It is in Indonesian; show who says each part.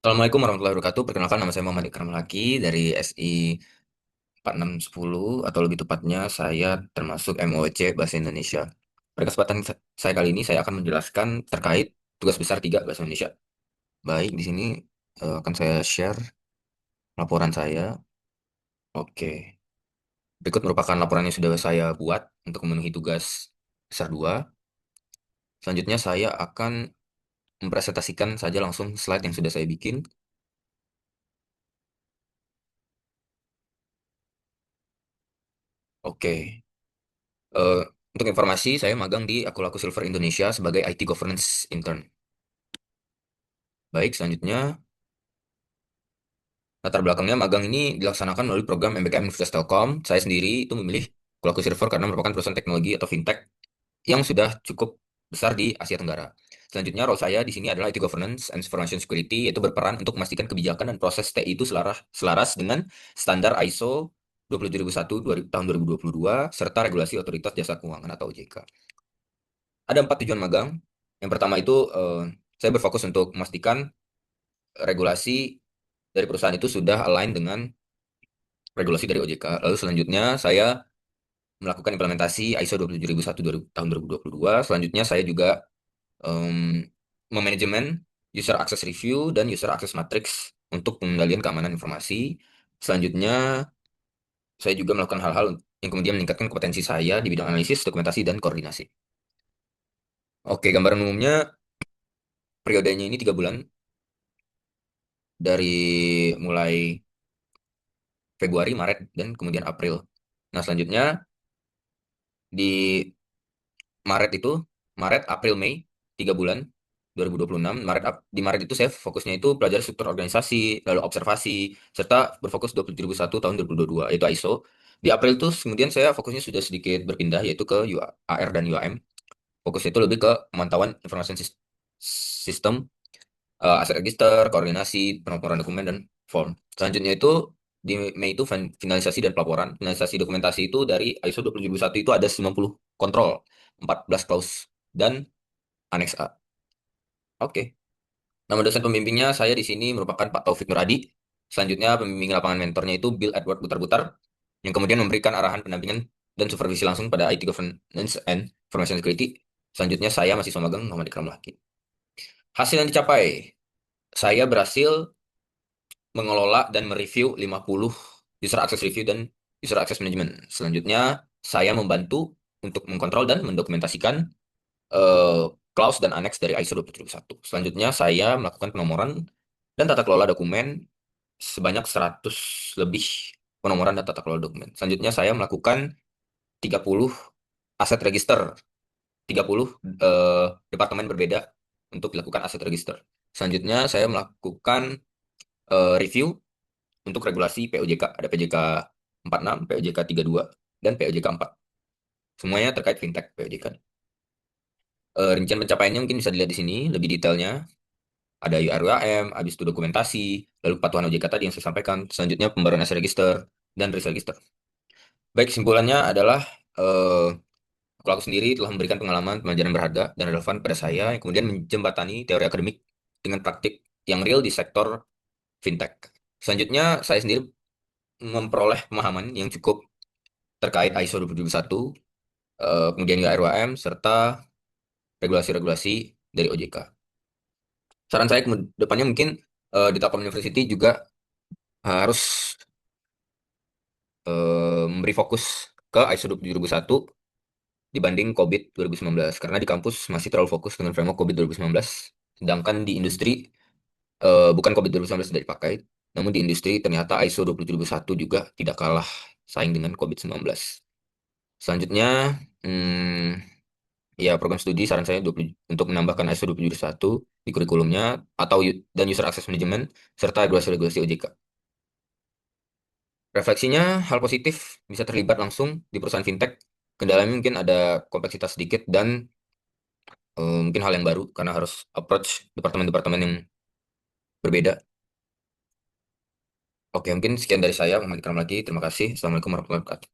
Speaker 1: Assalamualaikum warahmatullahi wabarakatuh. Perkenalkan nama saya Muhammad Ikram Laki dari SI 4610 atau lebih tepatnya saya termasuk MOC Bahasa Indonesia. Pada kesempatan saya kali ini saya akan menjelaskan terkait tugas besar 3 Bahasa Indonesia. Baik, di sini akan saya share laporan saya. Oke. Berikut merupakan laporan yang sudah saya buat untuk memenuhi tugas besar 2. Selanjutnya saya akan mempresentasikan saja langsung slide yang sudah saya bikin. Oke. Eh, untuk informasi, saya magang di Akulaku Silver Indonesia sebagai IT Governance Intern. Baik, selanjutnya, latar belakangnya magang ini dilaksanakan melalui program MBKM Universitas Telkom. Saya sendiri itu memilih Akulaku Silver karena merupakan perusahaan teknologi atau fintech yang sudah cukup besar di Asia Tenggara. Selanjutnya, role saya di sini adalah IT Governance and Information Security, yaitu berperan untuk memastikan kebijakan dan proses TI itu selaras dengan standar ISO 27001 tahun 2022 serta regulasi Otoritas Jasa Keuangan atau OJK. Ada 4 tujuan magang. Yang pertama itu saya berfokus untuk memastikan regulasi dari perusahaan itu sudah align dengan regulasi dari OJK. Lalu selanjutnya saya melakukan implementasi ISO 27001 tahun 2022. Selanjutnya saya juga em, memanajemen user access review dan user access matrix untuk pengendalian keamanan informasi. Selanjutnya saya juga melakukan hal-hal yang kemudian meningkatkan kompetensi saya di bidang analisis, dokumentasi, dan koordinasi. Oke, gambaran umumnya periodenya ini 3 bulan dari mulai Februari, Maret, dan kemudian April. Nah, selanjutnya di Maret itu, Maret, April, Mei, 3 bulan, 2026. Di Maret itu saya fokusnya itu belajar struktur organisasi, lalu observasi, serta berfokus 27001 tahun 2022, yaitu ISO. Di April itu kemudian saya fokusnya sudah sedikit berpindah, yaitu ke AR dan UAM. Fokusnya itu lebih ke pemantauan informasi sistem, aset register, koordinasi, penomoran dokumen, dan form. Selanjutnya itu di Mei itu finalisasi dan pelaporan. Finalisasi dokumentasi itu dari ISO 27001 itu ada 90 kontrol, 14 clause, dan aneks A. Oke. Nama dosen pembimbingnya saya di sini merupakan Pak Taufik Nuradi. Selanjutnya pembimbing lapangan mentornya itu Bill Edward Butar-Butar, yang kemudian memberikan arahan pendampingan dan supervisi langsung pada IT Governance and Information Security. Selanjutnya saya mahasiswa magang Muhammad Ikram Laki. Hasil yang dicapai, saya berhasil mengelola dan mereview 50 user access review dan user access management. Selanjutnya, saya membantu untuk mengkontrol dan mendokumentasikan eh, clause dan aneks dari ISO 27001. Selanjutnya, saya melakukan penomoran dan tata kelola dokumen sebanyak 100 lebih penomoran dan tata kelola dokumen. Selanjutnya, saya melakukan 30 aset register, 30 departemen berbeda untuk dilakukan aset register. Selanjutnya, saya melakukan review untuk regulasi POJK. Ada PJK 46, POJK 32, dan POJK 4. Semuanya terkait fintech POJK. Rincian pencapaiannya mungkin bisa dilihat di sini, lebih detailnya. Ada URUAM, habis itu dokumentasi, lalu kepatuhan OJK tadi yang saya sampaikan, selanjutnya pembaruan aset register, dan risk register. Baik, kesimpulannya adalah eh, kalau aku sendiri telah memberikan pengalaman pelajaran berharga dan relevan pada saya, yang kemudian menjembatani teori akademik dengan praktik yang real di sektor fintech. Selanjutnya, saya sendiri memperoleh pemahaman yang cukup terkait ISO 27001, kemudian juga RWM, serta regulasi-regulasi dari OJK. Saran saya ke depannya mungkin di Telkom University juga harus memberi fokus ke ISO 27001 dibanding COVID 2019, karena di kampus masih terlalu fokus dengan framework COVID 2019, sedangkan di industri bukan COVID 2019 tidak dipakai, namun di industri ternyata ISO 27001 juga tidak kalah saing dengan COVID 19. Selanjutnya, hmm, ya, program studi saran saya untuk menambahkan ISO 27001 di kurikulumnya atau dan user access management serta regulasi-regulasi OJK. Refleksinya, hal positif bisa terlibat langsung di perusahaan fintech. Kendalanya mungkin ada kompleksitas sedikit dan mungkin hal yang baru karena harus approach departemen-departemen yang berbeda. Oke, mungkin sekian dari saya, Muhammad Ikram lagi. Terima kasih. Assalamualaikum warahmatullahi wabarakatuh.